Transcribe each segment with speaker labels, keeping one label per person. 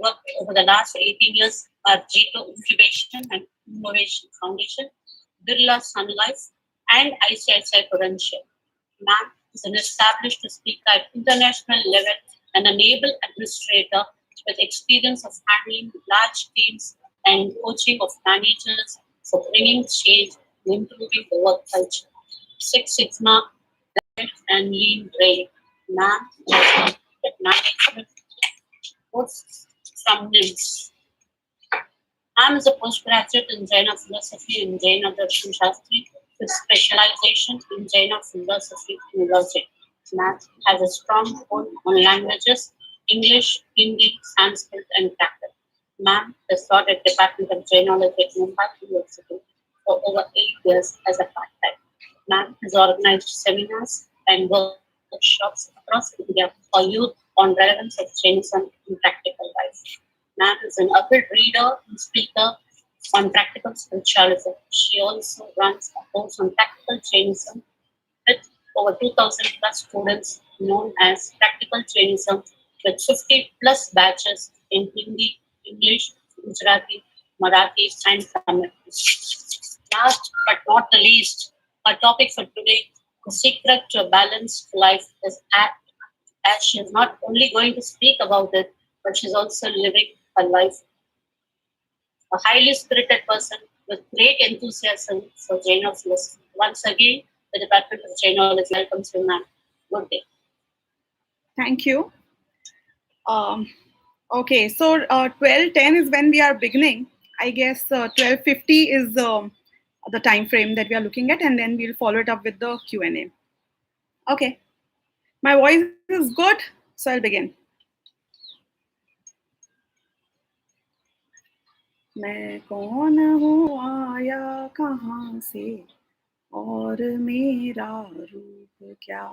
Speaker 1: worked over the last 18 years at G2 Incubation and Innovation Foundation, Birla Sun Life, and ICICI Prudential. Ma'am is an established speaker at international level and an able administrator with experience of handling large teams and coaching of managers for bringing change and improving the work culture. Six Sigma and Lean Brain. Ma'am has at management course from NIMS. Ma'am is a postgraduate in Jaina philosophy and Jaina Darshan Shastri with specialization in Jaina philosophy and logic. Ma'am has a strong hold on languages, English, Hindi, Sanskrit, and Prakrit. Ma'am has taught at Department of Jainology at Mumbai University for over 8 years as a part-time. Ma'am has organized seminars and workshops across India for youth on relevance of Jainism in practical life. Ma'am is an avid reader and speaker on practical spiritualism. She also runs a course on practical Jainism with over 2,000 plus students known as Practical Jainism with 50 plus batches in Hindi, English, Gujarati, Marathi, and Tamil. Last but not the least, our topic for today, the secret to a balanced life is act, as she is not only going to speak about it, but she's also living her life. A highly spirited person with great enthusiasm for Jaina philosophy. Once again, the Department of Jainology welcomes you, ma'am. Good day.
Speaker 2: Thank you. Okay, so 12:10 is when we are beginning. I guess 12:50 is the time frame that we are looking at, and then we'll follow it up with the Q&A. Okay, my voice is good, so I'll begin. मैं कौन हूँ आया कहाँ से और मेरा रूप क्या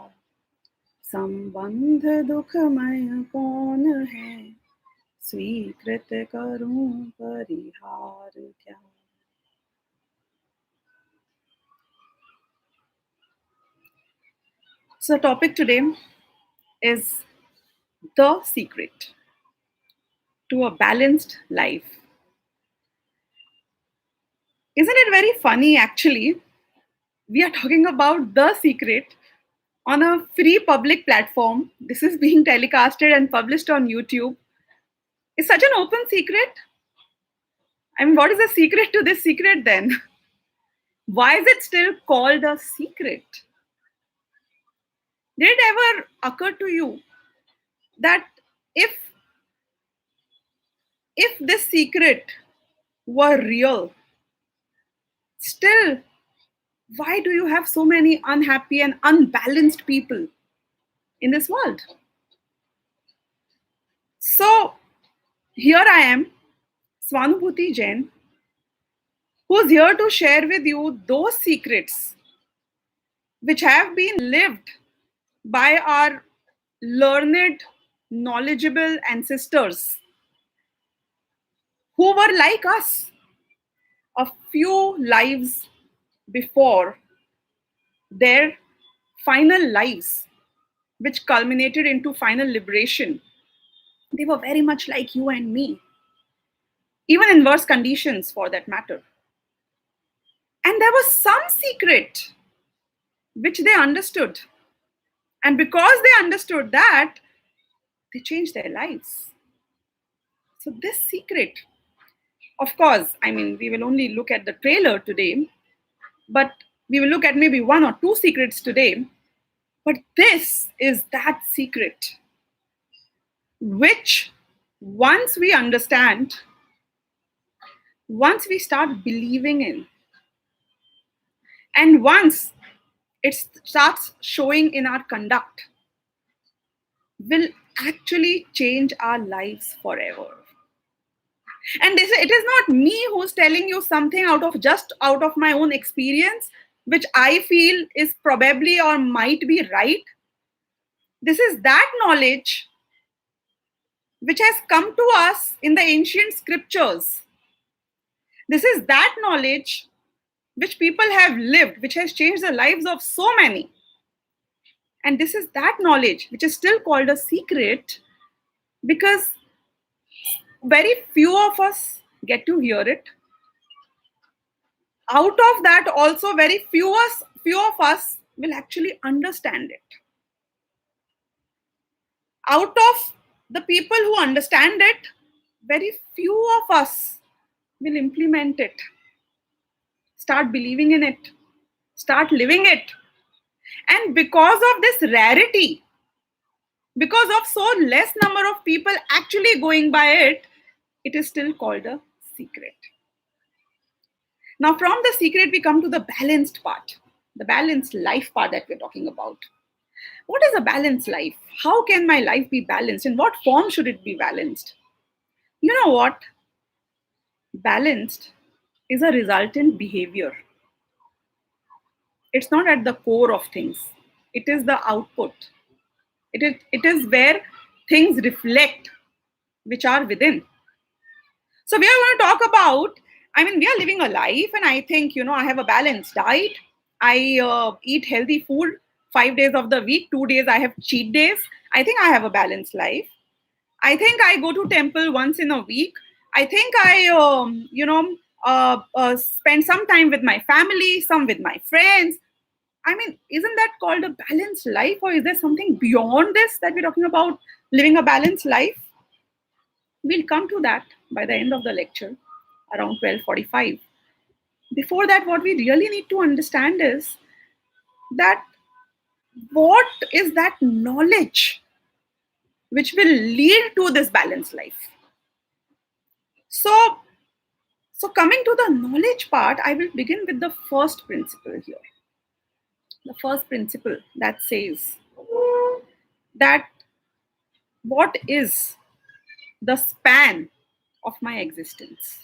Speaker 2: संबंध दुखमय कौन है स्वीकृत करूं परिहार क्या. So the topic today is the secret to a balanced life. Isn't it very funny actually? We are talking about the secret on a free public platform. This is being telecasted and published on YouTube. It's such an open secret. I mean, what is the secret to this secret then? Why is it still called a secret? Did it ever occur to you that if this secret were real, still, why do you have so many unhappy and unbalanced people in this world? So here I am, Swanubhuti Jain, who's here to share with you those secrets which have been lived by our learned, knowledgeable ancestors who were like us a few lives before their final lives, which culminated into final liberation. They were very much like you and me, even in worse conditions for that matter. And there was some secret which they understood. And because they understood that, they changed their lives. So this secret, of course, I mean, we will only look at the trailer today, but we will look at maybe one or two secrets today. But this is that secret, which once we understand, once we start believing in, and once it starts showing in our conduct, will actually change our lives forever. And it is not me who's telling you something out of my own experience, which I feel is probably or might be right. This is that knowledge which has come to us in the ancient scriptures. This is that knowledge which people have lived, which has changed the lives of so many. And this is that knowledge which is still called a secret because Very few of us get to hear it. Out of that, also, few of us will actually understand it. Out of the people who understand it, very few of us will implement it, start believing in it, start living it. And because of this rarity, because of so less number of people actually going by it, it is still called a secret. Now, from the secret, we come to the balanced part, the balanced life part that we're talking about. What is a balanced life? How can my life be balanced? In what form should it be balanced? You know what? Balanced is a resultant behavior. It's not at the core of things, it is the output. It is where things reflect which are within. So we are going to talk about, I mean, we are living a life, and I think, I have a balanced diet. I eat healthy food 5 days of the week, 2 days I have cheat days. I think I have a balanced life. I think I go to temple once in a week. I think I, spend some time with my family, some with my friends. I mean, isn't that called a balanced life, or is there something beyond this that we're talking about living a balanced life? We'll come to that by the end of the lecture, around 12:45. Before that, what we really need to understand is that what is that knowledge which will lead to this balanced life? So, so coming to the knowledge part, I will begin with the first principle here. The first principle that says that what is the span of my existence?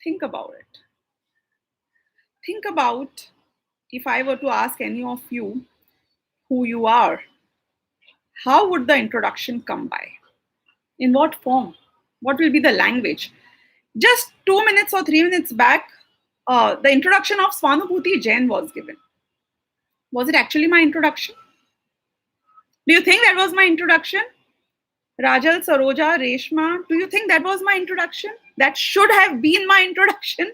Speaker 2: Think about it. Think about, if I were to ask any of you who you are, how would the introduction come by? In what form? What will be the language? Just 2 minutes or 3 minutes back, the introduction of Swanubhuti Jain was given. Was it actually my introduction? Do you think that was my introduction? Rajal, Saroja, Reshma, do you think that was my introduction? That should have been my introduction.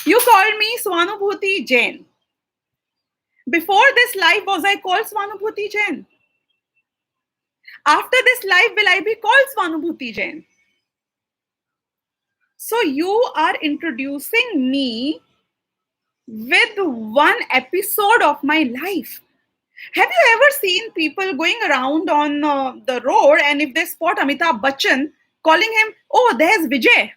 Speaker 2: You called me Swanubhuti Jain. Before this life, was I called Swanubhuti Jain? After this life, will I be called Swanubhuti Jain? So you are introducing me with one episode of my life. Have you ever seen people going around on the road, and if they spot Amitabh Bachchan, calling him, oh, there's Vijay.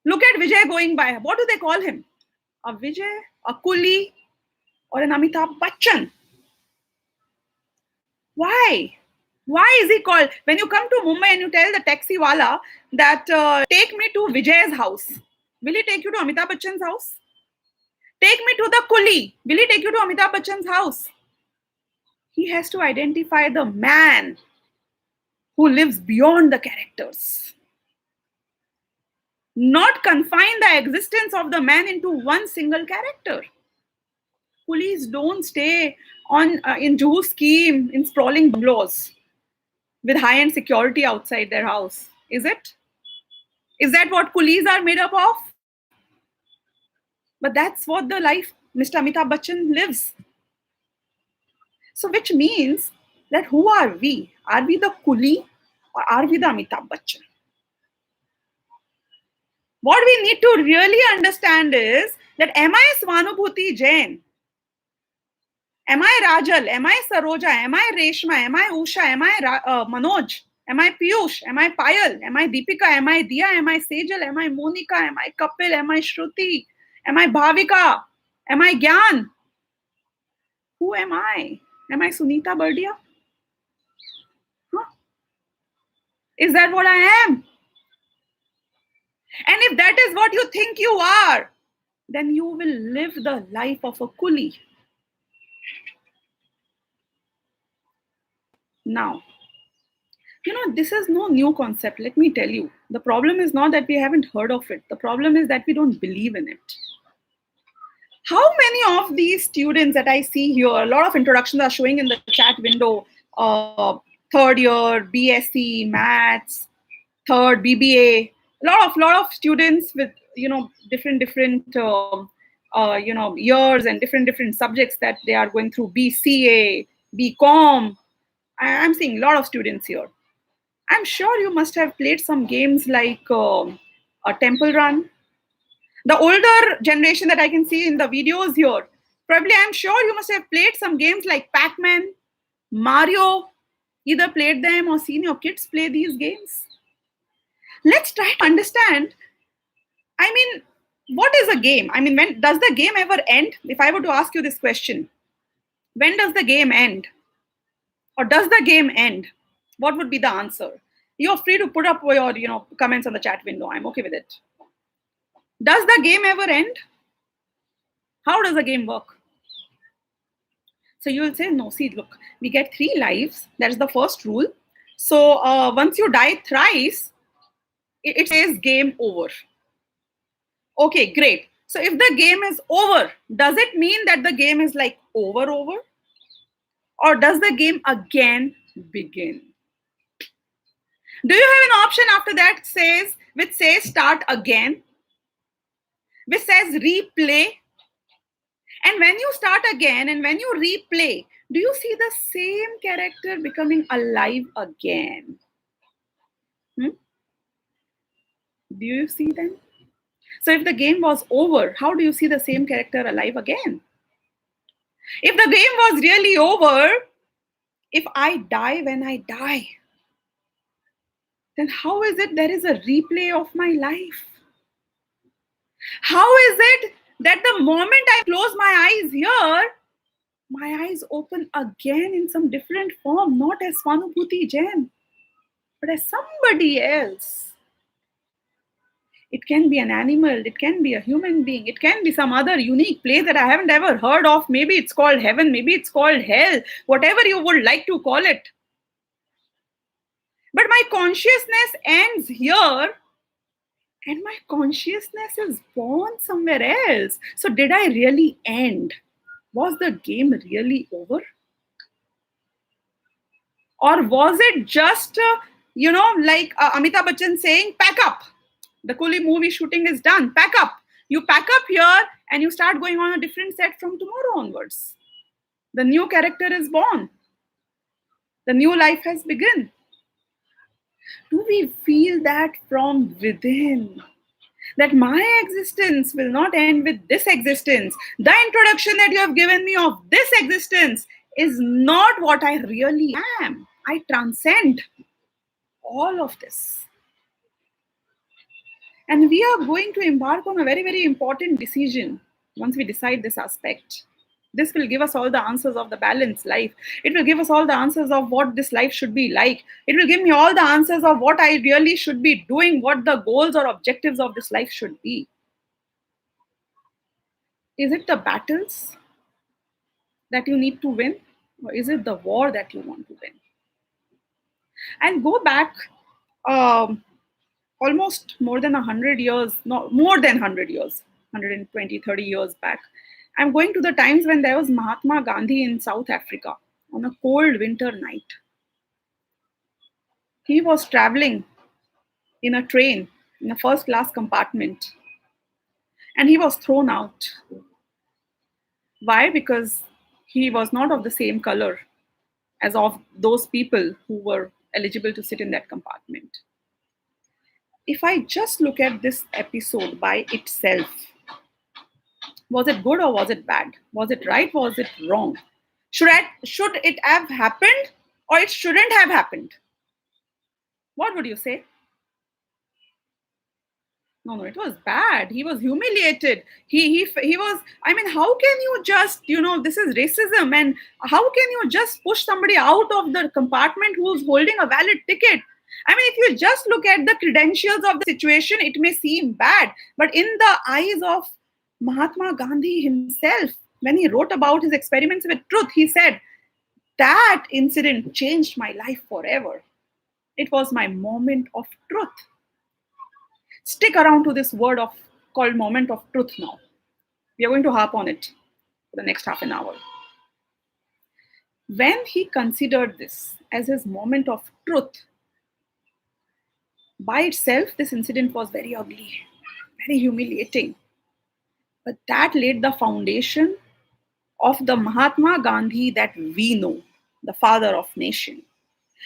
Speaker 2: Look at Vijay going by. What do they call him? A Vijay, a Kuli, or an Amitabh Bachchan? Why? Why is he called? When you come to Mumbai and you tell the taxi wala that take me to Vijay's house, will he take you to Amitabh Bachchan's house? Take me to the Kuli. Will he take you to Amitabh Bachchan's house? He has to identify the man who lives beyond the characters. Not confine the existence of the man into one single character. Coolies don't stay on in Juhu scheme in sprawling bungalows with high-end security outside their house. Is it? Is that what coolies are made up of? But that's what the life Mr. Amitabh Bachchan lives. So which means that who are we? Are we the coolie or are we the Amitabh Bachchan? What we need to really understand is that am I Swanubhuti Jain? Am I Rajal? Am I Saroja? Am I Reshma? Am I Usha? Am I Manoj? Am I Piyush? Am I Payal? Am I Deepika? Am I Diya? Am I Sejal? Am I Monika? Am I Kapil? Am I Shruti? Am I Bhavika? Am I Gyan? Who am I? Am I Sunita Bardia? Huh? Is that what I am? And if that is what you think you are, then you will live the life of a coolie. Now, this is no new concept. Let me tell you. The problem is not that we haven't heard of it. The problem is that we don't believe in it. How many of these students that I see here, a lot of introductions are showing in the chat window. third year BSc maths, third BBA. Lot of students with different years and different subjects that they are going through. BCA, BCom. I'm seeing a lot of students here. I'm sure you must have played some games like a Temple Run. The older generation that I can see in the videos here, probably I'm sure you must have played some games like Pac-Man, Mario, either played them or seen your kids play these games. Let's try to understand. I mean, what is a game? I mean, when does the game ever end? If I were to ask you this question, when does the game end? Or does the game end? What would be the answer? You're free to put up your comments on the chat window. I'm okay with it. Does the game ever end? How does the game work? So you will say, no, see, look, we get 3 lives. That's the first rule. So once you die thrice, it says game over. Okay, great. So if the game is over, does it mean that the game is like over? Or does the game again begin? Do you have an option after that which says start again, which says replay? And when you start again and when you replay, do you see the same character becoming alive again? Do you see them? So if the game was over, how do you see the same character alive again? If the game was really over, if I die when I die, then how is it there is a replay of my life? How is it that the moment I close my eyes here, my eyes open again in some different form, not as Swanubhuti Jain, but as somebody else? It can be an animal, it can be a human being, it can be some other unique place that I haven't ever heard of. Maybe it's called heaven, maybe it's called hell, whatever you would like to call it. But my consciousness ends here and my consciousness is born somewhere else. So did I really end? Was the game really over? Or was it just, like Amitabh Bachchan saying, pack up. The Coolie movie shooting is done. Pack up. You pack up here and you start going on a different set from tomorrow onwards. The new character is born. The new life has begun. Do we feel that from within? That my existence will not end with this existence. The introduction that you have given me of this existence is not what I really am. I transcend all of this. And we are going to embark on a very, very important decision once we decide this aspect. This will give us all the answers of the balanced life. It will give us all the answers of what this life should be like. It will give me all the answers of what I really should be doing, what the goals or objectives of this life should be. Is it the battles that you need to win? Or is it the war that you want to win? And go back almost more than 100 years, no, more than 100 years, 120, 30 years back. I'm going to the times when there was Mahatma Gandhi in South Africa on a cold winter night. He was traveling in a train, in a first class compartment, and he was thrown out. Why? Because he was not of the same color as of those people who were eligible to sit in that compartment. If I just look at this episode by itself, was it good or was it bad? Was it right? Was it wrong? Should it have happened or it shouldn't have happened? What would you say? No, it was bad. He was humiliated. He was, I mean, how can you just, this is racism, and how can you just push somebody out of the compartment who's holding a valid ticket? I mean, if you just look at the credentials of the situation, it may seem bad. But in the eyes of Mahatma Gandhi himself, when he wrote about his experiments with truth, he said, that incident changed my life forever. It was my moment of truth. Stick around to this word called moment of truth now. We are going to harp on it for the next half an hour. When he considered this, as his moment of truth. By itself, this incident was very ugly, very humiliating. But that laid the foundation of the Mahatma Gandhi that we know, the father of nation.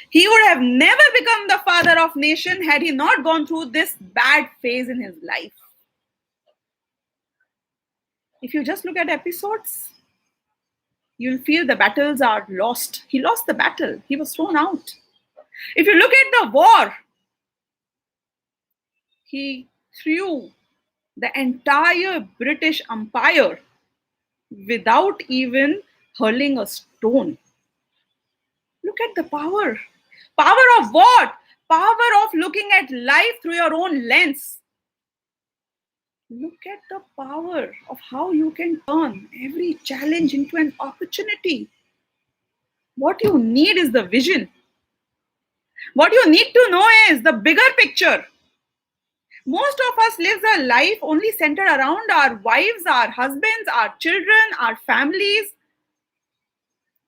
Speaker 2: He would have never become the father of nation had he not gone through this bad phase in his life. If you just look at episodes, you'll feel the battles are lost. He lost the battle. He was thrown out. If you look at the war, he threw the entire British Empire without even hurling a stone. Look at the power. Power of what? Power of looking at life through your own lens. Look at the power of how you can turn every challenge into an opportunity. What you need is the vision. What you need to know is the bigger picture. Most of us live a life only centered around our wives, our husbands, our children, our families.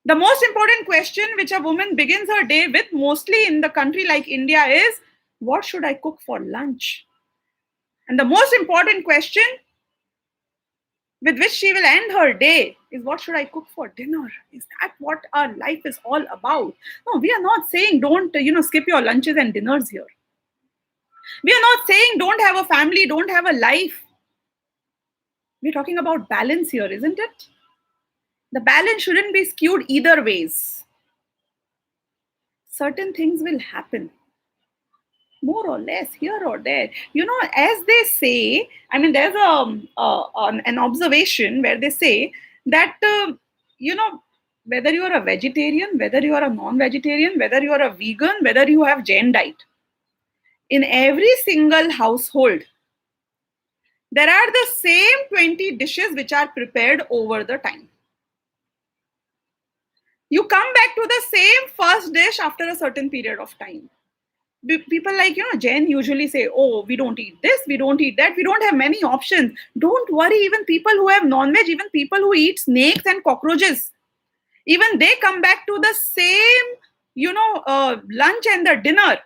Speaker 2: The most important question which a woman begins her day with, mostly in the country like India, is what should I cook for lunch? And the most important question with which she will end her day is what should I cook for dinner? Is that what our life is all about? No, we are not saying don't, skip your lunches and dinners here. We are not saying don't have a family, don't have a life. We're talking about balance here, isn't it? The balance shouldn't be skewed either ways. Certain things will happen, more or less, here or there. As they say, I mean, there's an observation where they say that, whether you are a vegetarian, whether you are a non-vegetarian, whether you are a vegan, whether you have Jain diet, in every single household, there are the same 20 dishes which are prepared over the time. You come back to the same first dish after a certain period of time. People like, Jain usually say, oh, we don't eat this, we don't eat that, we don't have many options. Don't worry, even people who have non-veg, even people who eat snakes and cockroaches, even they come back to the same, lunch and the dinner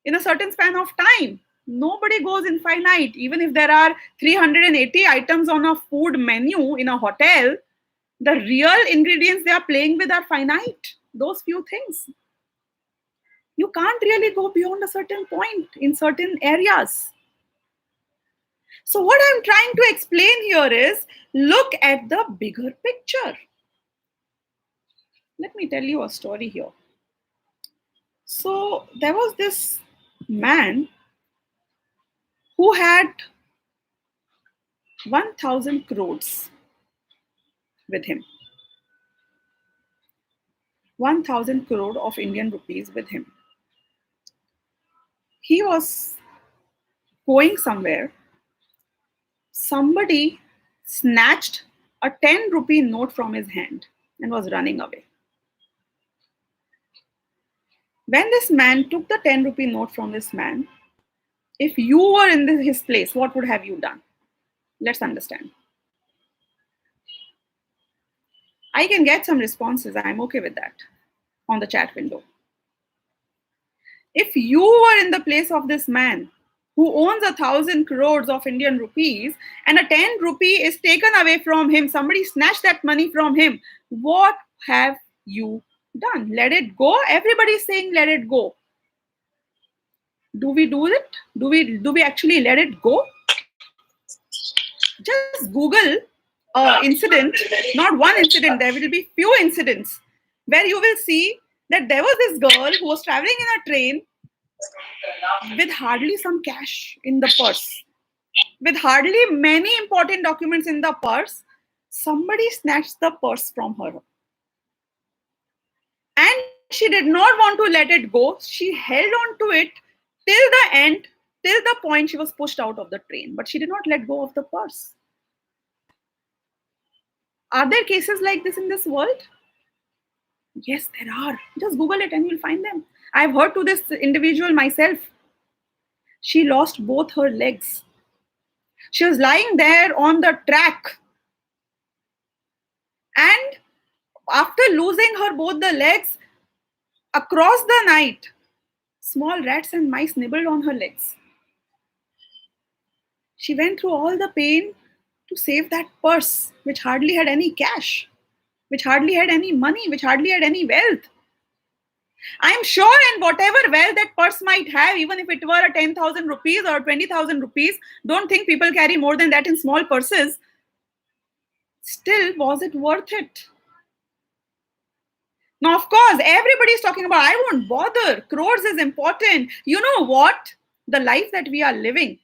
Speaker 2: in a certain span of time. Nobody goes infinite. Even if there are 380 items on a food menu in a hotel, the real ingredients they are playing with are finite. Those few things. You can't really go beyond a certain point in certain areas. So what I'm trying to explain here is, look at the bigger picture. Let me tell you a story here. So there was this man who had 1,000 crores with him. 1,000 crore of Indian rupees with him. He was going somewhere. Somebody snatched a 10 rupee note from his hand and was running away. When this man took the 10 rupee note from this man, if you were in his place, what would have you done? Let's understand. I can get some responses. I'm okay with that on the chat window. If you were in the place of this man who owns 1,000 crores of Indian rupees and a 10 rupee is taken away from him, somebody snatched that money from him, what have you done? Let it go? Everybody's saying let it go. Do we do it? Do we actually let it go? Just Google incident, not one incident, there will be few incidents where you will see that there was this girl who was traveling in a train with hardly some cash in the purse, with hardly many important documents in the purse. Somebody snatched the purse from her. And she did not want to let it go. She held on to it till the end, till the point she was pushed out of the train. But she did not let go of the purse. Are there cases like this in this world? Yes, there are. Just Google it and you'll find them. I've heard to this individual myself. She lost both her legs. She was lying there on the track. And after losing her both the legs, Across the night, small rats and mice nibbled on her legs. She went through all the pain to save that purse, which hardly had any cash, which hardly had any money, which hardly had any wealth. I'm sure in whatever wealth that purse might have, even if it were a 10,000 rupees or 20,000 rupees, don't think people carry more than that in small purses. Still, was it worth it? Now, of course, everybody's talking about, I won't bother. Crores is important. You know what? The life that we are living,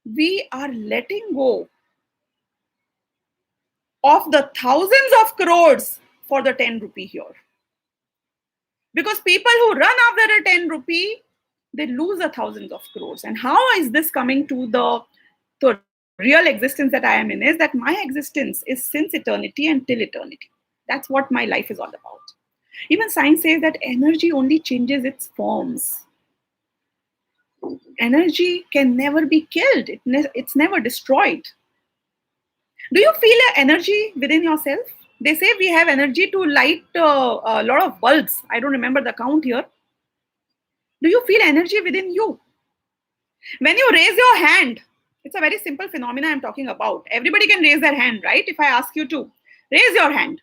Speaker 2: we are letting go of the thousands of crores for the 10 rupee here. Because people who run after a 10 rupee, they lose the thousands of crores. And how is this coming to the real existence that I am in? Is that my existence is since eternity and till eternity. That's what my life is all about. Even science says that energy only changes its forms. Energy can never be killed. It's never destroyed. Do you feel an energy within yourself? They say we have energy to light a lot of bulbs. I don't remember the count here. Do you feel energy within you? When you raise your hand, it's a very simple phenomena I'm talking about. Everybody can raise their hand, right? If I ask you to raise your hand,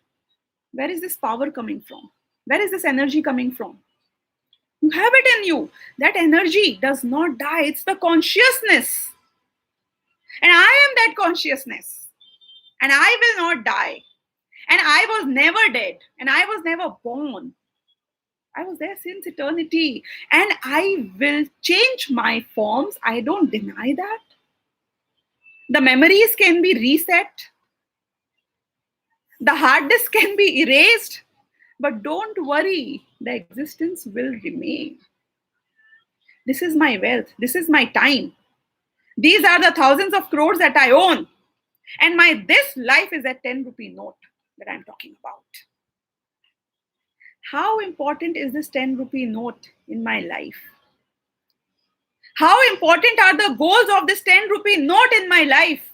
Speaker 2: where is this power coming from? Where is this energy coming from? You have it in you. That energy does not die. It's the consciousness. And I am that consciousness. And I will not die. And I was never dead. And I was never born. I was there since eternity. And I will change my forms. I don't deny that. The memories can be reset. The hard disk can be erased. But don't worry, the existence will remain. This is my wealth. This is my time. These are the thousands of crores that I own. And this life is that 10 rupee note that I'm talking about. How important is this 10 rupee note in my life? How important are the goals of this 10 rupee note in my life?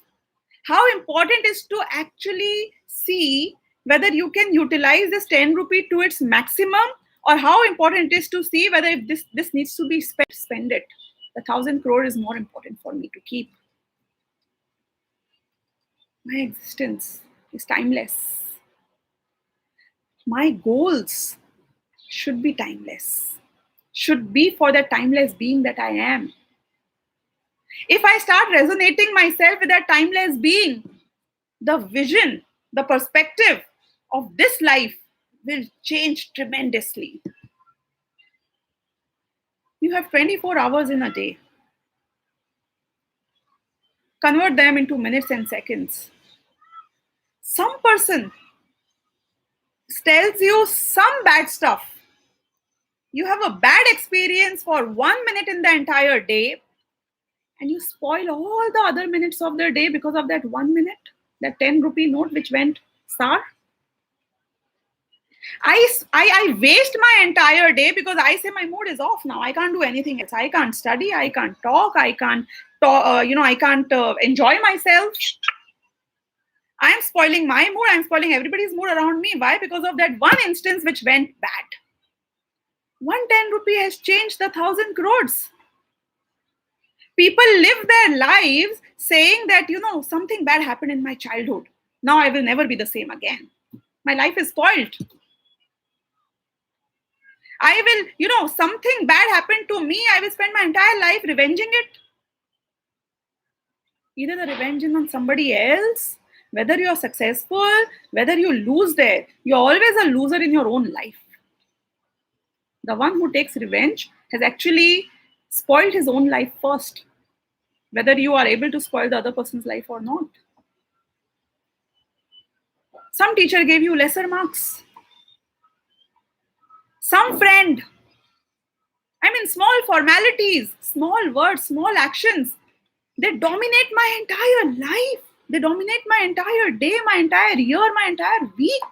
Speaker 2: How important is to actually see whether you can utilize this 10 rupee to its maximum, or how important it is to see whether if this needs to be spend it. The 1,000 crore is more important for me to keep. My existence is timeless. My goals should be timeless, should be for the timeless being that I am. If I start resonating myself with that timeless being, the vision, the perspective of this life will change tremendously. You have 24 hours in a day. Convert them into minutes and seconds. Some person tells you some bad stuff. You have a bad experience for 1 minute in the entire day, and you spoil all the other minutes of the day because of that 1 minute, that 10 rupee note which went sour. I waste my entire day because I say my mood is off now. I can't do anything else. I can't study. I can't talk. I can't enjoy myself. I'm spoiling my mood. I'm spoiling everybody's mood around me. Why? Because of that one instance which went bad. 110 rupee has changed the 1,000 crores. People live their lives saying that, something bad happened in my childhood. Now I will never be the same again. My life is spoiled. I will, something bad happened to me. I will spend my entire life revenging it. Either the revenge is on somebody else, whether you're successful, whether you lose there, you're always a loser in your own life. The one who takes revenge has actually spoiled his own life first, whether you are able to spoil the other person's life or not. Some teacher gave you lesser marks. Some friend. Small formalities, small words, small actions, they dominate my entire life. They dominate my entire day, my entire year, my entire week.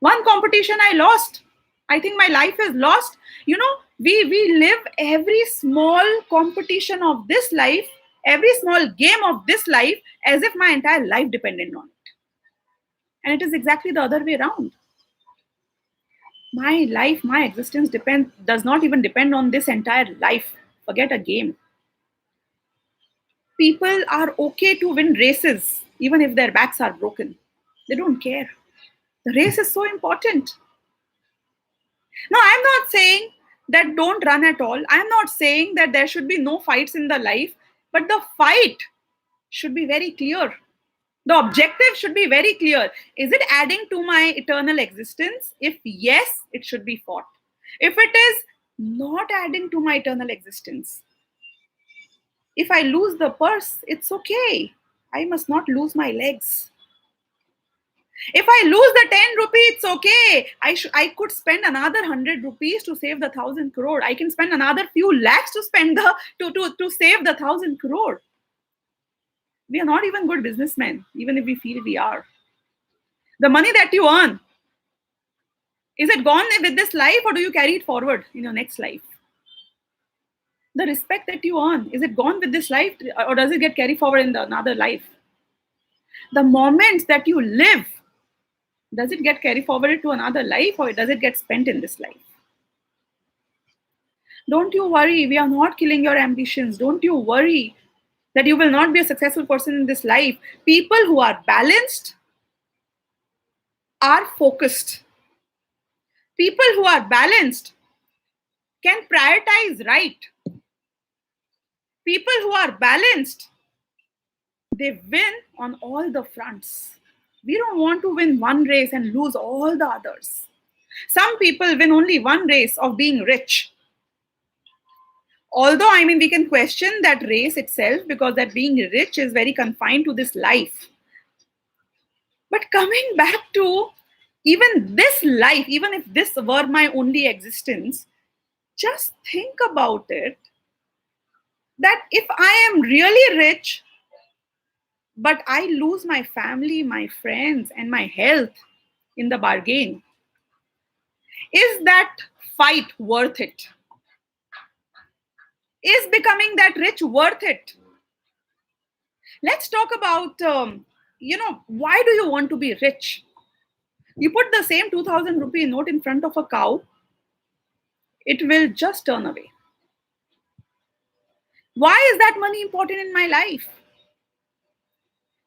Speaker 2: One competition I lost. I think my life is lost. We live every small competition of this life, every small game of this life as if my entire life depended on it. And it is exactly the other way around. My life, my existence does not even depend on this entire life. Forget a game. People are okay to win races even if their backs are broken. They don't care. The race is so important. Now, I'm not saying that don't run at all. I'm not saying that there should be no fights in the life, but the fight should be very clear. The objective should be very clear. Is it adding to my eternal existence? If yes, it should be fought. If it is not adding to my eternal existence, if I lose the purse, it's okay. I must not lose my legs. If I lose the 10 rupee, it's okay. I could spend another 100 rupees to save the 1,000 crore. I can spend another few lakhs to spend to save the 1,000 crore. We are not even good businessmen, even if we feel we are. The money that you earn, is it gone with this life or do you carry it forward in your next life? The respect that you earn, is it gone with this life or does it get carried forward in the another life? The moments that you live, does it get carried forward to another life or does it get spent in this life? Don't you worry, we are not killing your ambitions. Don't you worry that you will not be a successful person in this life. People who are balanced are focused. People who are balanced can prioritize right. People who are balanced, they win on all the fronts. We don't want to win one race and lose all the others. Some people win only one race of being rich. Although, I mean, we can question that race itself because that being rich is very confined to this life. But coming back to even this life, even if this were my only existence, just think about it that if I am really rich, but I lose my family, my friends, and my health in the bargain, is that fight worth it? Is becoming that rich worth it? Let's talk about, why do you want to be rich? You put the same 2000 rupee note in front of a cow, it will just turn away. Why is that money important in my life?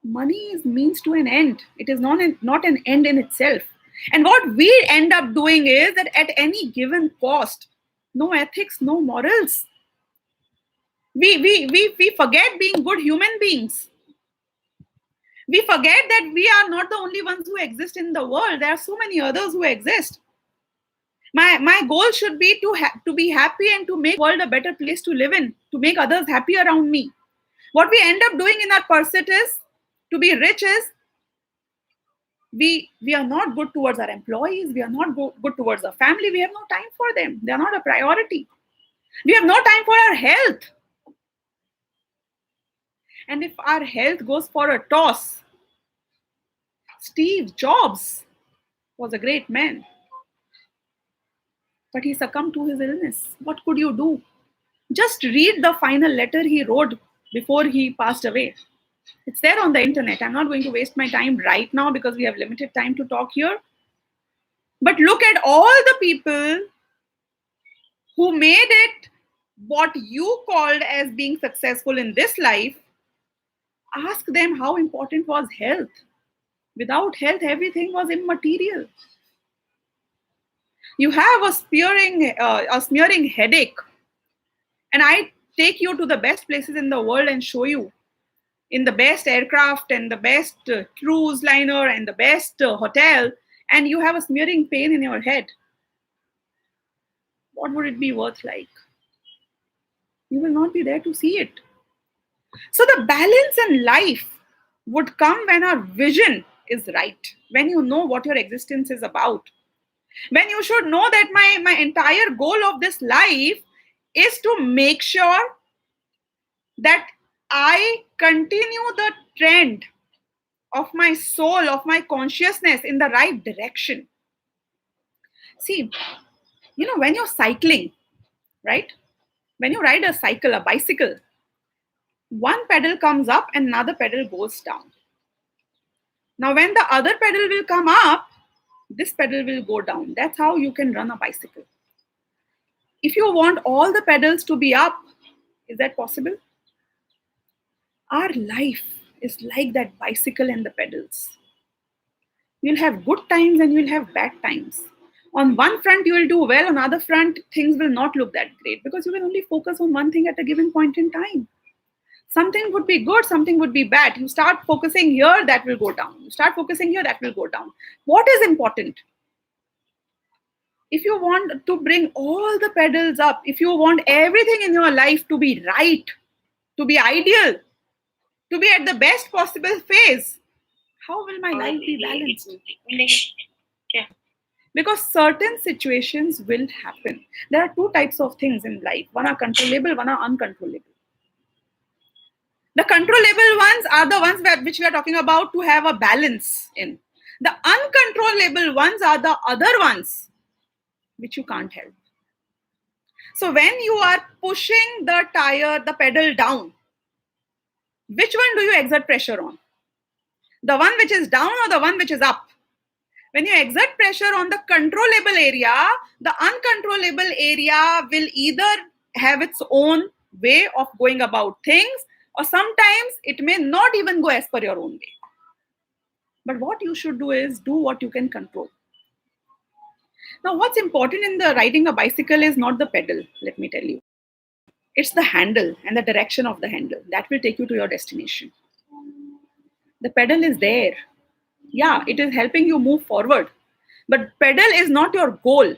Speaker 2: Money is means to an end. It is not an end in itself. And what we end up doing is that at any given cost, no ethics, no morals. We forget being good human beings. We forget that we are not the only ones who exist in the world. There are so many others who exist. My goal should be to be happy and to make the world a better place to live in, to make others happy around me. What we end up doing in our pursuit is to be rich is we are not good towards our employees, we are not good towards our family, we have no time for them, they are not a priority. We have no time for our health. And if our health goes for a toss, Steve Jobs was a great man, but he succumbed to his illness. What could you do? Just read the final letter he wrote before he passed away. It's there on the internet. I'm not going to waste my time right now because we have limited time to talk here. But look at all the people who made it what you called as being successful in this life. Ask them how important was health. Without health, everything was immaterial. You have a smearing headache, and I take you to the best places in the world and show you in the best aircraft and the best cruise liner and the best hotel, and you have a smearing pain in your head. What would it be worth like? You will not be there to see it. So the balance in life would come when our vision is right, when you know what your existence is about, when you should know that my entire goal of this life is to make sure that I continue the trend of my soul, of my consciousness in the right direction. See, when you're cycling, right? When you ride a cycle, a bicycle, one pedal comes up and another pedal goes down. Now, when the other pedal will come up, this pedal will go down. That's how you can run a bicycle. If you want all the pedals to be up, is that possible? Our life is like that bicycle and the pedals. You'll have good times and you'll have bad times. On one front, you will do well, on the other front, things will not look that great because you will only focus on one thing at a given point in time. Something would be good, something would be bad. You start focusing here, that will go down. You start focusing here, that will go down. What is important? If you want to bring all the pedals up, if you want everything in your life to be right, to be ideal, to be at the best possible phase, how will my life be balanced?
Speaker 1: Yeah.
Speaker 2: Because certain situations will happen. There are two types of things in life. One are controllable, one are uncontrollable. The controllable ones are the ones which we are talking about to have a balance in. The uncontrollable ones are the other ones which you can't help. So when you are pushing the tire, the pedal down, which one do you exert pressure on? The one which is down or the one which is up? When you exert pressure on the controllable area, the uncontrollable area will either have its own way of going about things, or sometimes it may not even go as per your own way. But what you should do is do what you can control. Now, what's important in the riding a bicycle is not the pedal, let me tell you. It's the handle and the direction of the handle that will take you to your destination. The pedal is there. Yeah, it is helping you move forward. But pedal is not your goal.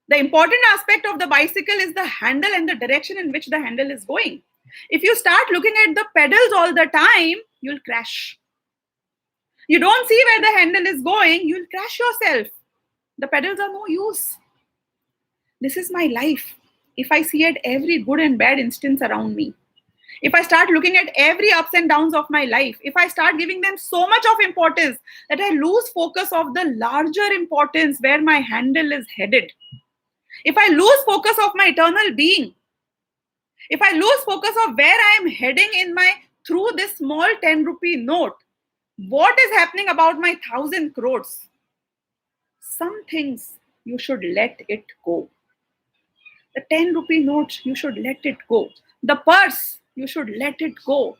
Speaker 2: The important aspect of the bicycle is the handle and the direction in which the handle is going. If you start looking at the pedals all the time, you'll crash. You don't see where the handle is going, you'll crash yourself. The pedals are no use. This is my life. If I see at every good and bad instance around me, if I start looking at every ups and downs of my life, if I start giving them so much of importance that I lose focus of the larger importance where my handle is headed, if I lose focus of my eternal being, if I lose focus of where I am heading in my through this small 10 rupee note, what is happening about my 1,000 crores? Some things you should let it go. The 10 rupee note, you should let it go. The purse, you should let it go.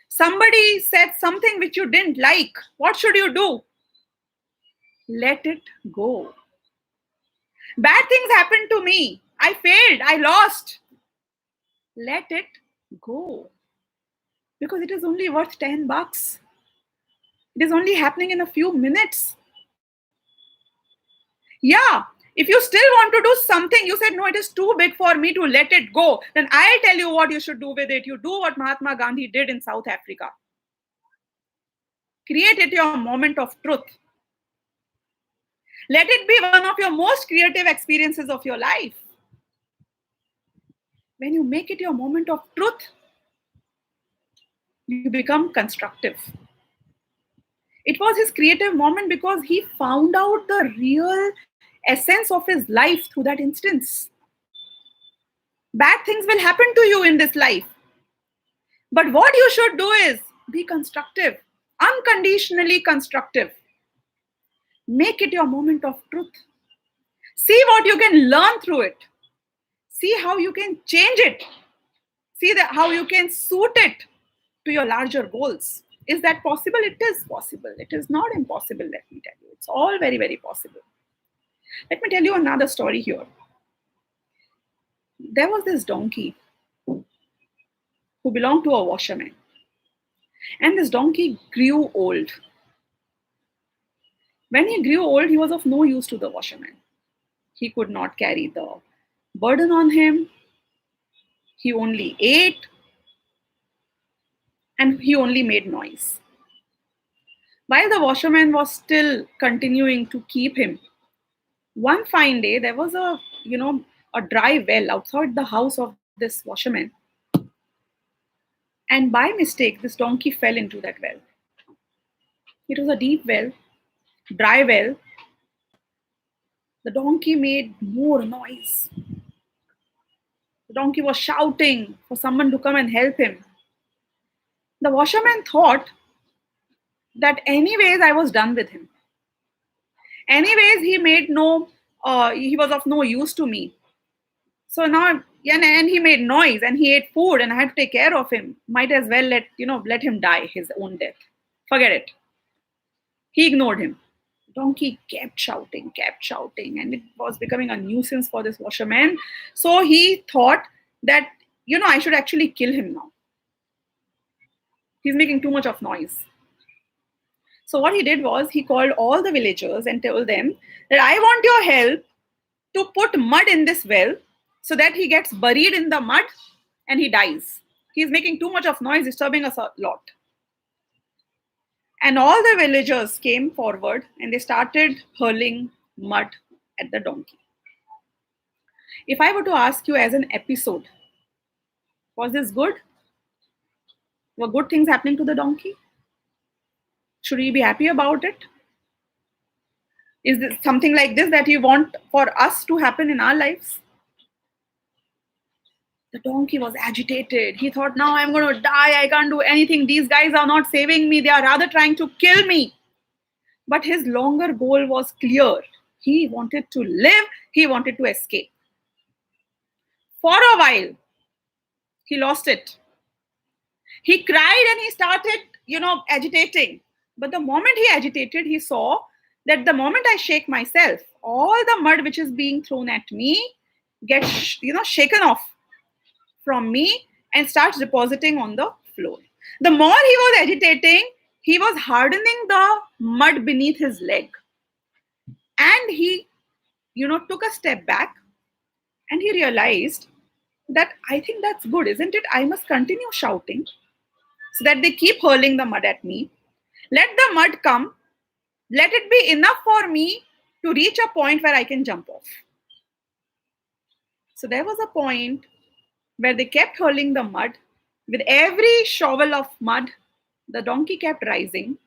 Speaker 2: Somebody said something which you didn't like. What should you do? Let it go. Bad things happened to me. I failed. I lost. Let it go. Because it is only worth 10 bucks. It is only happening in a few minutes. Yeah, if you still want to do something, you said, no, it is too big for me to let it go, then I'll tell you what you should do with it. You do what Mahatma Gandhi did in South Africa. Create it your moment of truth. Let it be one of your most creative experiences of your life. When you make it your moment of truth, you become constructive. It was his creative moment because he found out the real essence of his life through that instance. Bad things will happen to you in this life. But what you should do is be constructive, unconditionally constructive. Make it your moment of truth. See what you can learn through it. See how you can change it. See how you can suit it to your larger goals. Is that possible? It is possible. It is not impossible, let me tell you. It's all very, very possible. Let me tell you another story here. There was this donkey who belonged to a washerman. And this donkey grew old. When he grew old, he was of no use to the washerman. He could not carry the burden on him. He only ate. And he only made noise. While the washerman was still continuing to keep him, one fine day, there was a dry well outside the house of this washerman. And by mistake, this donkey fell into that well. It was a deep well, dry well. The donkey made more noise. The donkey was shouting for someone to come and help him. The washerman thought that anyways I was done with him. Anyways, he was of no use to me. So now, and he made noise and he ate food and I had to take care of him. Might as well let him die his own death. Forget it. He ignored him. Donkey kept shouting, and it was becoming a nuisance for this washerman. So he thought that, I should actually kill him now. He's making too much of noise. So what he did was he called all the villagers and told them that I want your help to put mud in this well so that he gets buried in the mud and he dies. He's making too much of noise, disturbing us a lot. And all the villagers came forward and they started hurling mud at the donkey. If I were to ask you as an episode, was this good? Were good things happening to the donkey? Should we be happy about it? Is this something like this that you want for us to happen in our lives? The donkey was agitated. He thought, now I'm going to die. I can't do anything. These guys are not saving me. They are rather trying to kill me. But his longer goal was clear. He wanted to live. He wanted to escape. For a while, he lost it. He cried and he started, agitating. But the moment he agitated, he saw that the moment I shake myself, all the mud which is being thrown at me gets, shaken off from me and starts depositing on the floor. The more he was agitating, he was hardening the mud beneath his leg. And he, took a step back and he realized that I think that's good, isn't it? I must continue shouting so that they keep hurling the mud at me. Let the mud come. Let it be enough for me to reach a point where I can jump off. So there was a point where they kept hurling the mud. With every shovel of mud, the donkey kept rising.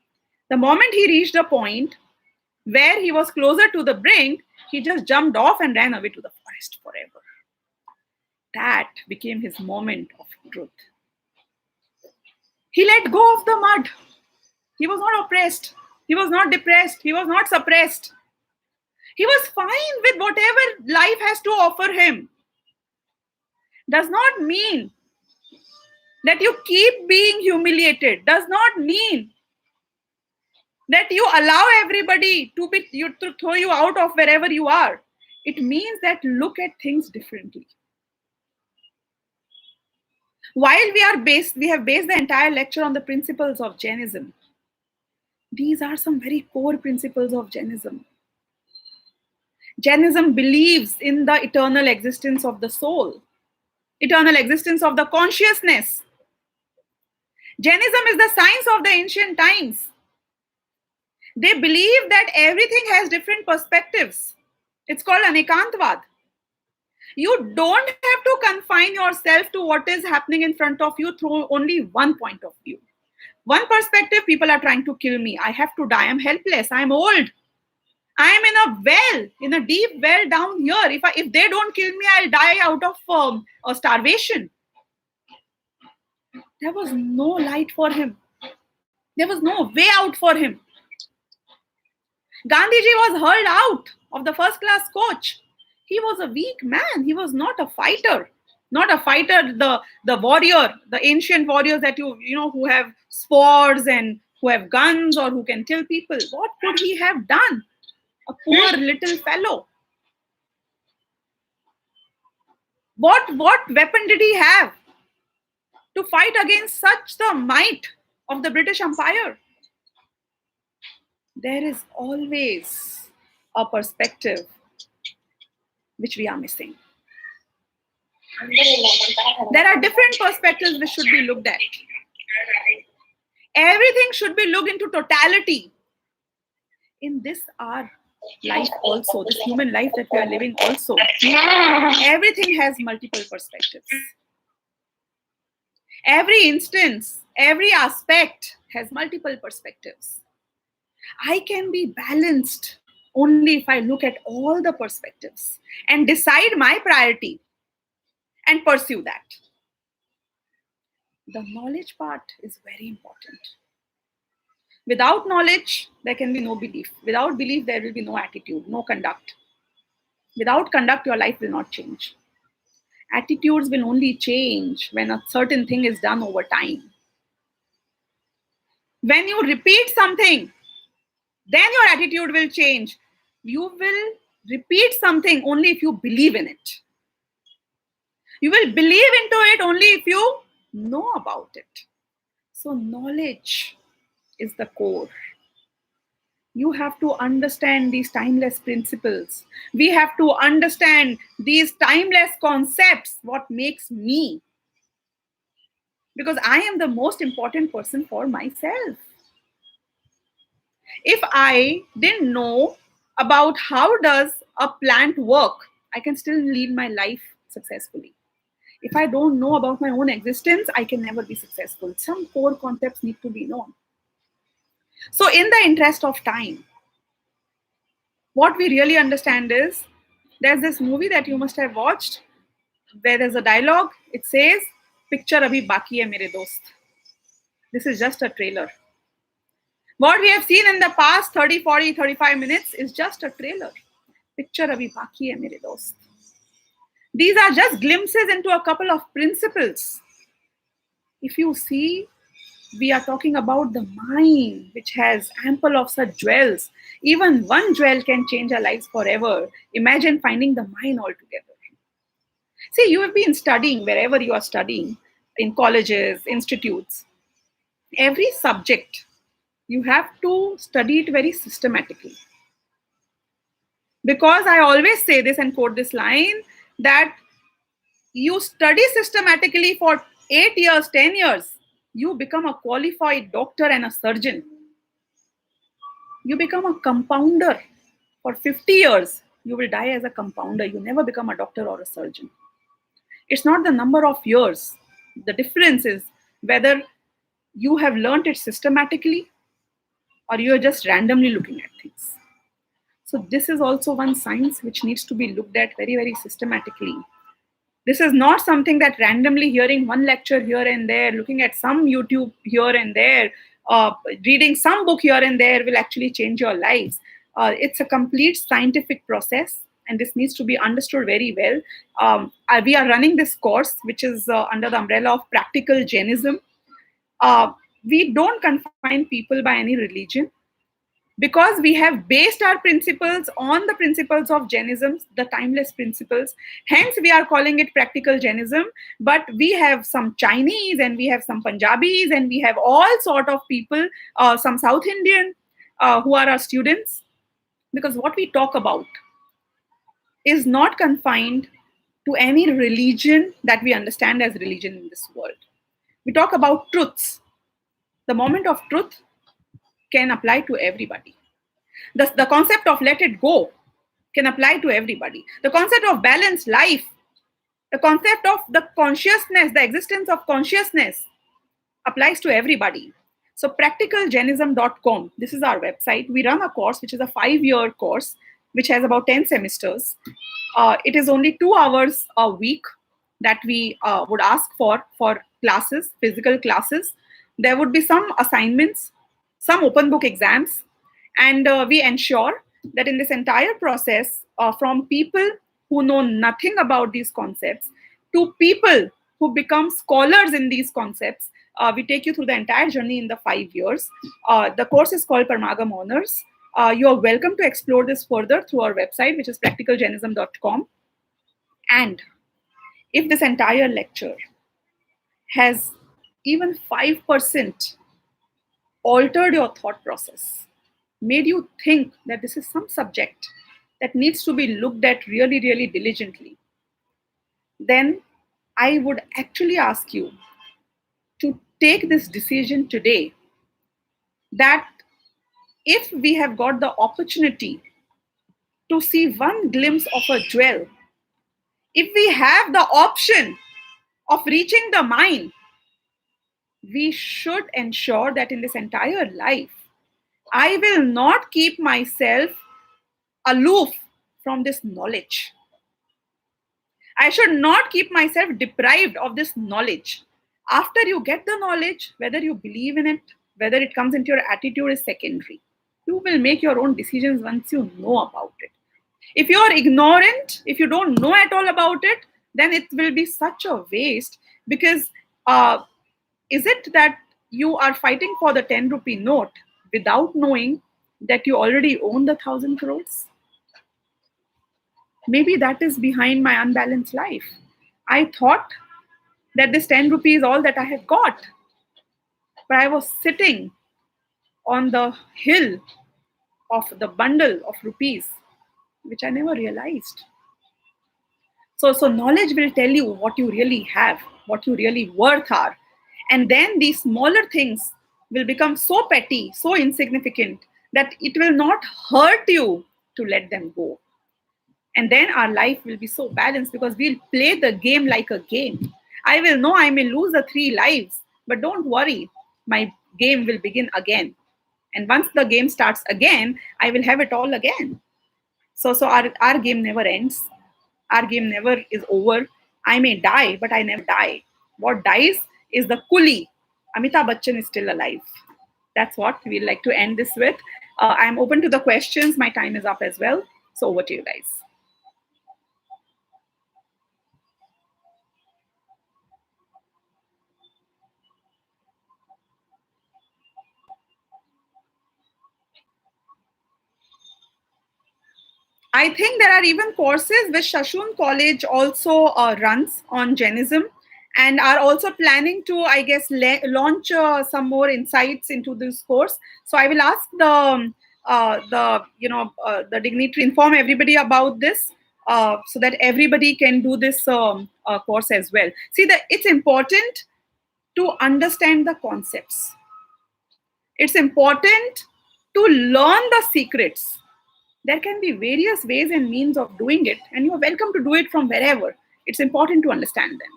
Speaker 2: The moment he reached a point where he was closer to the brink, he just jumped off and ran away to the forest forever. That became his moment of truth. He let go of the mud. He was not oppressed. He was not depressed. He was not suppressed. He was fine with whatever life has to offer him. Does not mean that you keep being humiliated. Does not mean that you allow everybody to throw you out of wherever you are. It means that look at things differently. While we have based the entire lecture on the principles of Jainism. These are some very core principles of Jainism. Jainism believes in the eternal existence of the soul, eternal existence of the consciousness. Jainism is the science of the ancient times. They believe that everything has different perspectives. It's called Anekantvad. You don't have to confine yourself to what is happening in front of you through only one point of view. One perspective, people are trying to kill me. I have to die. I'm helpless. I'm old. I'm in a well, in a deep well down here. If they don't kill me, I'll die out of starvation. There was no light for him. There was no way out for him. Gandhiji was hurled out of the first class coach. He was a weak man. He was not a fighter. Not a fighter, the warrior, the ancient warriors that who have swords and who have guns or who can kill people. What could he have done? A poor little fellow. What weapon did he have to fight against such the might of the British Empire? There is always a perspective which we are missing. There are different perspectives which should be looked at. Everything should be looked into totality. In this our life also, this human life that we are living also, everything has multiple perspectives. Every instance, every aspect has multiple perspectives. I can be balanced only if I look at all the perspectives and decide my priority and pursue that. The knowledge part is very important. Without knowledge, there can be no belief. Without belief, there will be no attitude, no conduct. Without conduct, your life will not change. Attitudes will only change when a certain thing is done over time. When you repeat something, then your attitude will change. You will repeat something only if you believe in it. You will believe into it only if you know about it. So, knowledge is the core. You have to understand these timeless principles. We have to understand these timeless concepts, what makes me. Because I am the most important person for myself. If I didn't know about how does a plant work, I can still lead my life successfully. If I don't know about my own existence, I can never be successful. Some core concepts need to be known. So, in the interest of time, what we really understand is there's this movie that you must have watched where there's a dialogue. It says, Picture abhi baki hai mere dost. This is just a trailer. What we have seen in the past 30, 40, 35 minutes is just a trailer. Picture abhi baki hai mere dost. These are just glimpses into a couple of principles. If you see, we are talking about the mind, which has ample of such jewels. Even one jewel can change our lives forever. Imagine finding the mind altogether. See, you have been studying wherever you are studying, in colleges, institutes. Every subject, you have to study it very systematically. Because I always say this and quote this line that you study systematically for 8 years, 10 years, you become a qualified doctor and a surgeon. You become a compounder for 50 years. You will die as a compounder. You never become a doctor or a surgeon. It's not the number of years. The difference is whether you have learned it systematically or you are just randomly looking at things. So, this is also one science which needs to be looked at very, very systematically. This is not something that randomly hearing one lecture here and there, looking at some YouTube here and there, reading some book here and there will actually change your lives. It's a complete scientific process, and this needs to be understood very well. We are running this course, which is under the umbrella of practical Jainism. Uh, we don't confine people by any religion because we have based our principles on the principles of Jainism, the timeless principles. Hence, we are calling it practical Jainism. But we have some Chinese and we have some Punjabis and we have all sort of people, some South Indian who are our students. Because what we talk about is not confined to any religion that we understand as religion in this world. We talk about truths. The moment of truth can apply to everybody. The concept of let it go can apply to everybody. The concept of balanced life, the concept of the consciousness, the existence of consciousness applies to everybody. So practicaljainism.com, this is our website. We run a course which is a 5-year course which has about 10 semesters. It is only 2 hours a week that we would ask for classes, physical classes. There would be some assignments, some open book exams, and we ensure that in this entire process, from people who know nothing about these concepts to people who become scholars in these concepts, we take you through the entire journey in the 5 years. The course is called Parmagam Honors. You are welcome to explore this further through our website, which is practicaljainism.com. And if this entire lecture has even 5% altered your thought process, made you think that this is some subject that needs to be looked at really, really diligently, then I would actually ask you to take this decision today that if we have got the opportunity to see one glimpse of a jewel, if we have the option of reaching the mind, we should ensure that in this entire life, I will not keep myself aloof from this knowledge. I should not keep myself deprived of this knowledge. After you get the knowledge, whether you believe in it Whether it comes into your attitude is secondary. You will make your own decisions once you know about it. If you are ignorant, if you don't know at all about it, then it will be such a waste because uh, is it that you are fighting for the 10 rupee note without knowing that you already own the 1,000 crores? Maybe that is behind my unbalanced life. I thought that this 10 rupees is all that I have got, but I was sitting on the hill of the bundle of rupees, which I never realized. So knowledge will tell you what you really have, what you really worth are. And then these smaller things will become so petty, so insignificant that it will not hurt you to let them go. And then our life will be so balanced because we'll play the game like a game. I will know I may lose the 3 lives, but don't worry, my game will begin again. And once the game starts again, I will have it all again. So our game never ends. Our game never is over. I may die, but I never die. What dies is the coolie. Amitabh Bachchan is still alive. That's what we'd like to end this with. I'm open to the questions. My time is up as well. So over to you guys. I think there are even courses which Shasun College also runs on Jainism and are also planning to, I guess, launch some more insights into this course. So I will ask the dignitary inform everybody about this so that everybody can do this course as well. See that it's important to understand the concepts. It's important to learn the secrets. There can be various ways and means of doing it, and you're welcome to do it from wherever. It's important to understand them.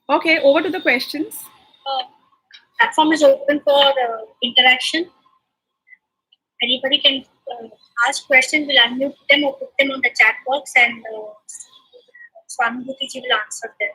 Speaker 2: Okay, over to the questions.
Speaker 1: Uh, Platform is open for interaction. Anybody can ask questions. We'll unmute them or put them on the chat box, and Swanubhuti Ji will answer them.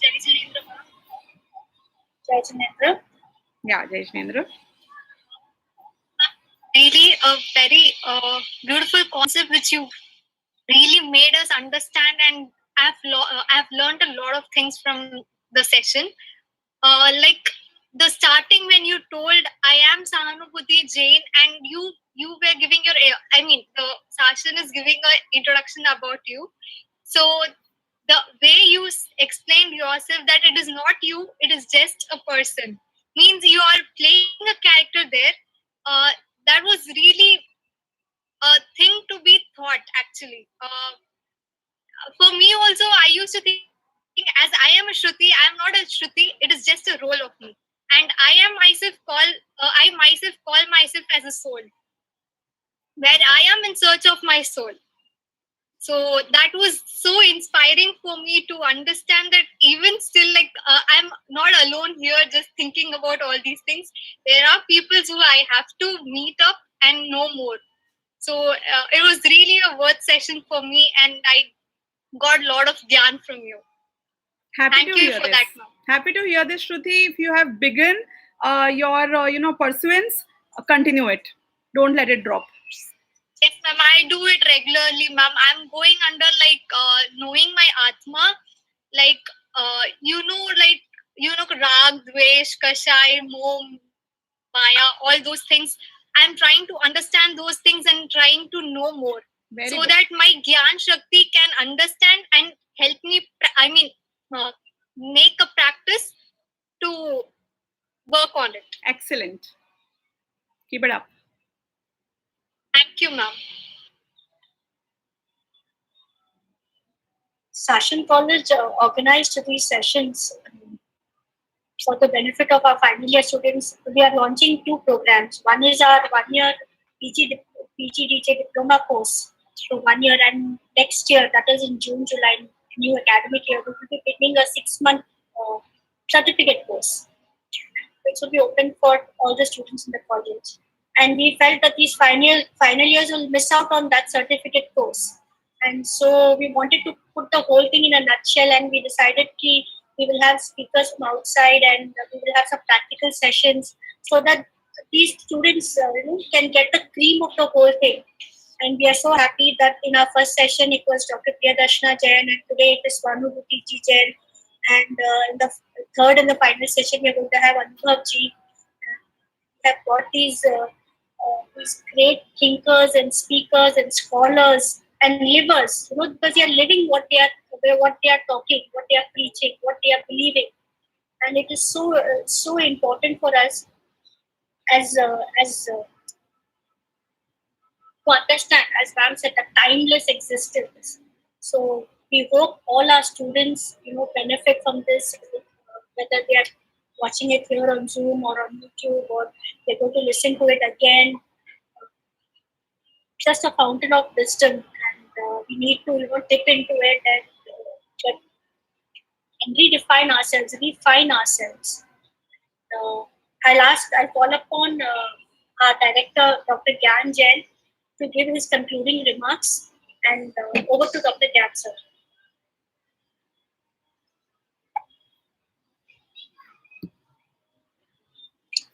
Speaker 1: Jai Jinendra, ma'am. Jai Jinendra.
Speaker 2: Yeah, Jai Shnendra.
Speaker 3: Really a very beautiful concept which you really made us understand, and I've learned a lot of things from the session. Like the starting when you told I am Swanubhuti Jain, and you were giving your the Shasun is giving an introduction about you. So the way you explained yourself that it is not you, it is just a person, means you are playing a character there. That was really a thing to be thought actually. For me also, I used to think as I am a Shruti, I am not a Shruti, it is just a role of me. And I myself call myself as a soul, where I am in search of my soul. So that was so inspiring for me to understand that even still, like I'm not alone here just thinking about all these things. There are people who I have to meet up and know more. So it was really a worth session for me, and I got a lot of gyan from you.
Speaker 2: Happy
Speaker 3: Thank
Speaker 2: to
Speaker 3: you
Speaker 2: hear
Speaker 3: for
Speaker 2: this.
Speaker 3: that, ma'am.
Speaker 2: Happy to hear this, Shruti. If you have begun your pursuance, continue it. Don't let it drop.
Speaker 3: Yes, ma'am. I do it regularly, ma'am. I'm going under like knowing my Atma, like Rag, Dvesh, Kashai, Mom, Maya, all those things. I'm trying to understand those things and trying to know more,
Speaker 2: Very
Speaker 3: so
Speaker 2: good.
Speaker 3: that my Gyan Shakti can understand and help me. Make a practice to work on it.
Speaker 2: Excellent. Keep it up.
Speaker 3: Thank you, ma'am.
Speaker 1: Shasun College organized these sessions for the benefit of our final year students. We are launching 2 programs. One is our 1-year PGDJ diploma course
Speaker 4: for 1 year, and next year, that is in June, July, new academic year, we will be beginning a 6-month certificate course, which will be open for all the students in the college. And we felt that these final years will miss out on that certificate course. And so we wanted to put the whole thing in a nutshell, and we decided that we will have speakers from outside, and we will have some practical sessions so that these students can get the cream of the whole thing. And we are so happy that in our first session it was Dr. Priyadarshana Jain, and today it is Swanubhuti Jain. And in the third and the final session, we are going to have Anubhav ji. We have got these great thinkers and speakers and scholars and livers, because they are living what they are talking, what they are preaching, what they are believing, and it is so important for us as to understand, as Ram said, the timeless existence. So we hope all our students, benefit from this, whether they are watching it here on Zoom or on YouTube, or they're going to listen to it again. Just a fountain of wisdom, and we need to, dip into it and redefine ourselves, refine ourselves. Uh, I'll call upon our director, Dr. Gyan Jain, to give his concluding remarks. And over to Dr. Gyan, sir.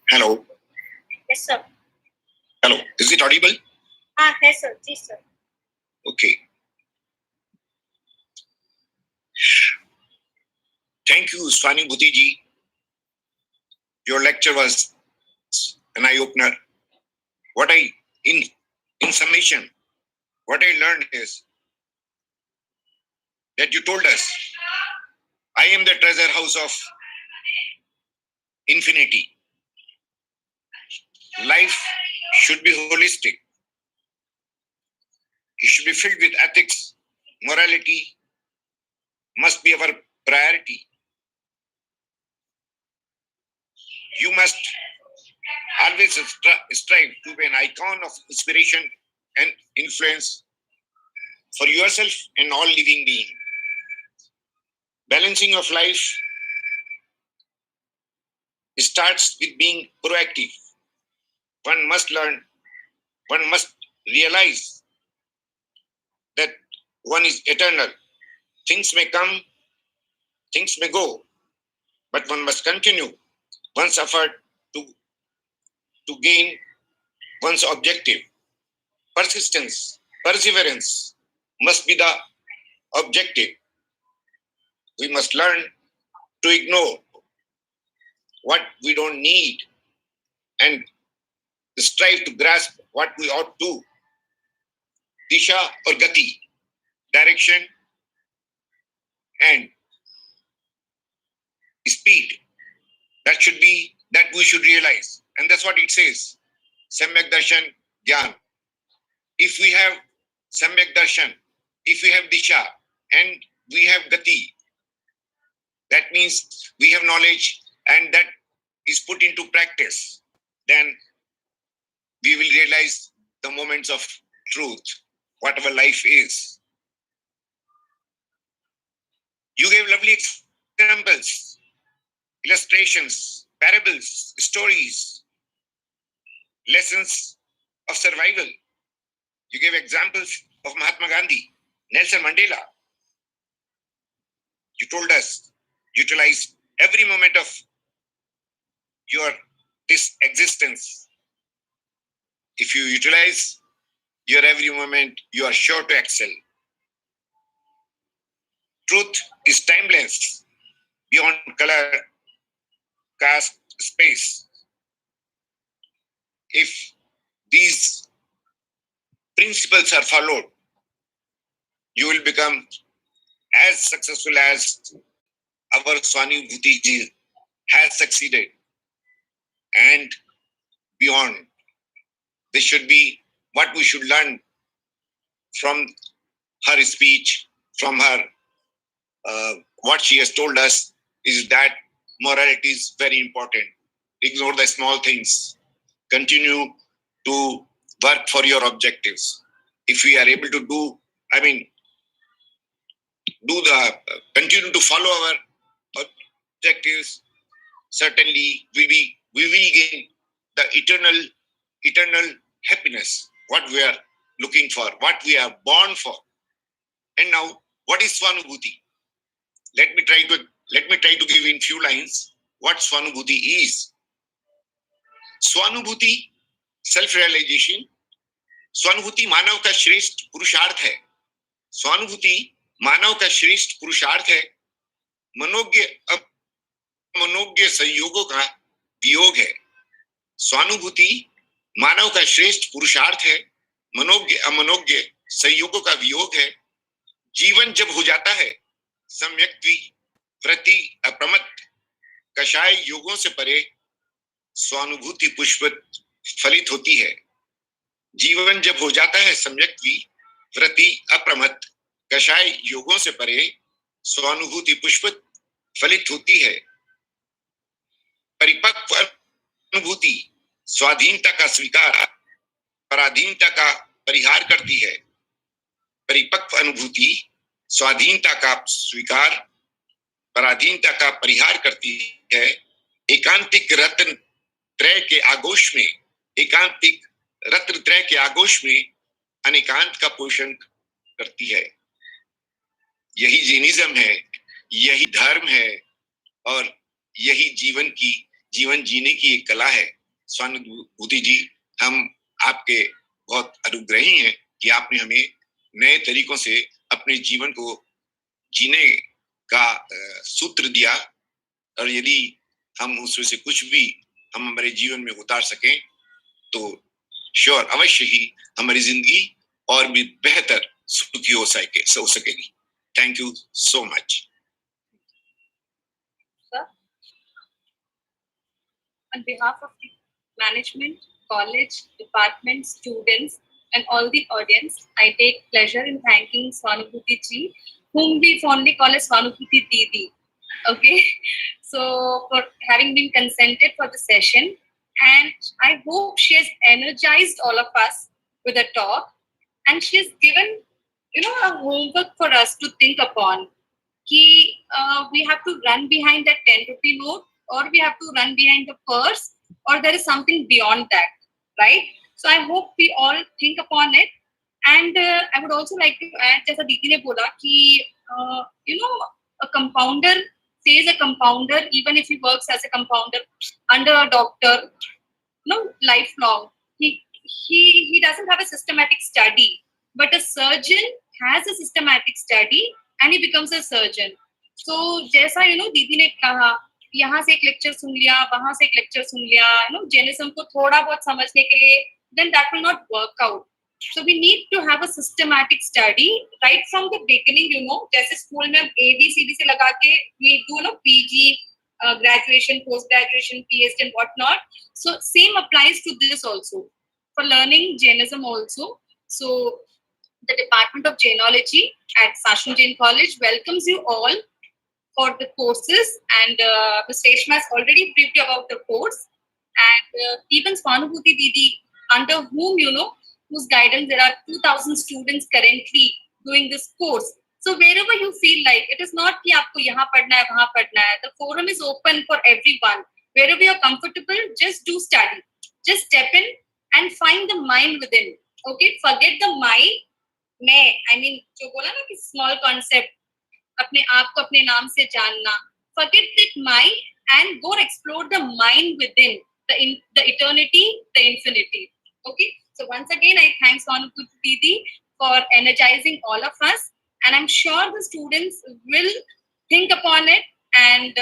Speaker 5: Hello.
Speaker 4: Yes, sir.
Speaker 5: Hello. Is it audible?
Speaker 4: Yes, sir. Yes, sir.
Speaker 5: Okay. Thank you, Swanubhuti ji. Your lecture was an eye-opener. In summation, what I learned is that you told us, I am the treasure house of infinity. Life should be holistic. It should be filled with ethics. Morality must be our priority. You must always strive to be an icon of inspiration and influence for yourself and all living beings. Balancing of life starts with being proactive. One must learn, one must realize that one is eternal. Things may come, things may go, but one must continue one's effort to gain one's objective. Persistence, perseverance must be the objective. We must learn to ignore what we don't need and strive to grasp what we ought to. Disha or gati, direction and speed. That we should realize. And that's what it says. Samyak darshan jnana. If we have samyak darshan, if we have disha and we have gati, that means we have knowledge and that is put into practice, then we will realize the moments of truth, whatever life is. You gave lovely examples, illustrations, parables, stories, lessons of survival. You gave examples of Mahatma Gandhi, Nelson Mandela. You told us, utilize every moment of this existence. If you utilize your every moment, you are sure to excel. Truth is timeless, beyond color, caste, space. If these principles are followed, you will become as successful as our Swanubhuti Jain has succeeded and beyond. This should be what we should learn from her speech, from her, what she has told us is that morality is very important. Ignore the small things. Continue to work for your objectives. if we are able to do, continue to follow our objectives, certainly we will gain the eternal happiness, what we are looking for, what we are born for. And now, what is Swanubhuti? Let me try to give in few lines what Swanubhuti is. Swanubhuti, self-realization. स्वानुभूति मानव का श्रेष्ठ पुरुषार्थ है. स्वानुभूति मानव का श्रेष्ठ पुरुषार्थ है. मनोज्ञ अमनोज्ञ संयोगों का वियोग है. स्वानुभूति मानव का श्रेष्ठ पुरुषार्थ है. मनोज्ञ अमनोज्ञ संयोगों का वियोग है. जीवन जब हो जाता है सम्यक्त्वी व्रति अप्रमत्त कषाय योगों से परे, स्वानुभूति पुष्पित फलित होती है. जीवन जब हो जाता है सम्यक्त्वी व्रति अप्रमत्त कषाय योगों से परे, स्वानुभूति पुष्पित फलित होती है. परिपक्व अनुभूति स्वाधीनता का स्वीकार, पराधीनता का परिहार करती है. परिपक्व अनुभूति स्वाधीनता का स्वीकार, पराधीनता का परिहार करती है. एकांतिक रत्न त्रय के आगोश में, एकांतिक रत्न त्रय के आगोश में अनेकांत का पोषण करती है. यही जैनिज्म है, यही धर्म है और यही जीवन जीने की एक कला है. स्वानुभूति जी, हम आपके बहुत अनुग्रही हैं कि आपने हमें नए तरीकों से अपने जीवन को जीने का सूत्र दिया, और यदि हम उसमें से कुछ भी हम हमारे जीवन में उतार सकें तो श्योर अवश्य ही हमारी जिंदगी और भी बेहतर सुखी हो सकेगी. Thank you so much.
Speaker 6: On behalf of the management, college, department, students, and all the audience, I take pleasure in thanking Swanubhuti Ji, whom we fondly call as Swanubhuti Didi. Okay, so for having been consented for the session, and I hope she has energized all of us with a talk, and she has given, a homework for us to think upon. We have to run behind that 10 rupee note, or we have to run behind the purse, or there is something beyond that, right? So I hope we all think upon it. And I would also like to add, जैसा दीदी ने बोला कि a compounder stays a compounder even if he works as a compounder under a doctor, lifelong. He doesn't have a systematic study, but a surgeon has a systematic study and he becomes a surgeon. So जैसा दीदी ने कहा, यहाँ से एक lecture सुन लिया, वहां से एक लेक्चर सुन लिया, जैनिज्म को थोड़ा बहुत समझने के लिए, then that will not work out. So we need to have a systematic study right from the beginning. जैसे स्कूल में ABCD से लगा के we do PG, graduation, post graduation, PhD and whatnot. So same applies to this also for learning Jainism also. So the Department of Jainology at Shasun Jain College welcomes you all for the courses, and Ms. Reshma has already briefed you about the course, and even Swanubhuti Didi, under whom whose guidance there are 2,000 students currently doing this course. So wherever you feel like, it is not कि आपको यहाँ पढ़ना है, वहाँ पढ़ना है. The forum is open for everyone. Wherever you're comfortable, just do study. Just step in and find the mind within. Okay, forget the मैं. I mean, जो बोला ना कि small concept, अपने आप को अपने नाम से जानना. Forget that mind and go explore the mind within, the eternity, the infinity. Okay. So once again, I thank Swanubhuti Didi for energizing all of us, and I'm sure the students will think upon it, and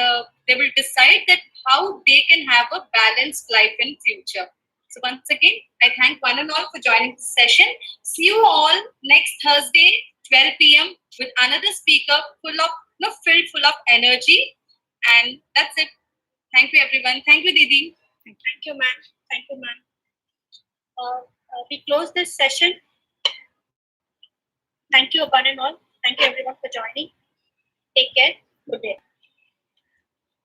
Speaker 6: they will decide that how they can have a balanced life in future. So once again, I thank one and all for joining this session. See you all next Thursday, 12 p.m. with another speaker filled full of energy. And that's it. Thank you, everyone. Thank you, Didi.
Speaker 4: Thank you, ma'am. Thank you, ma'am. We close this session. Thank you, one and all. Thank you, everyone, for joining. Take care. Good day.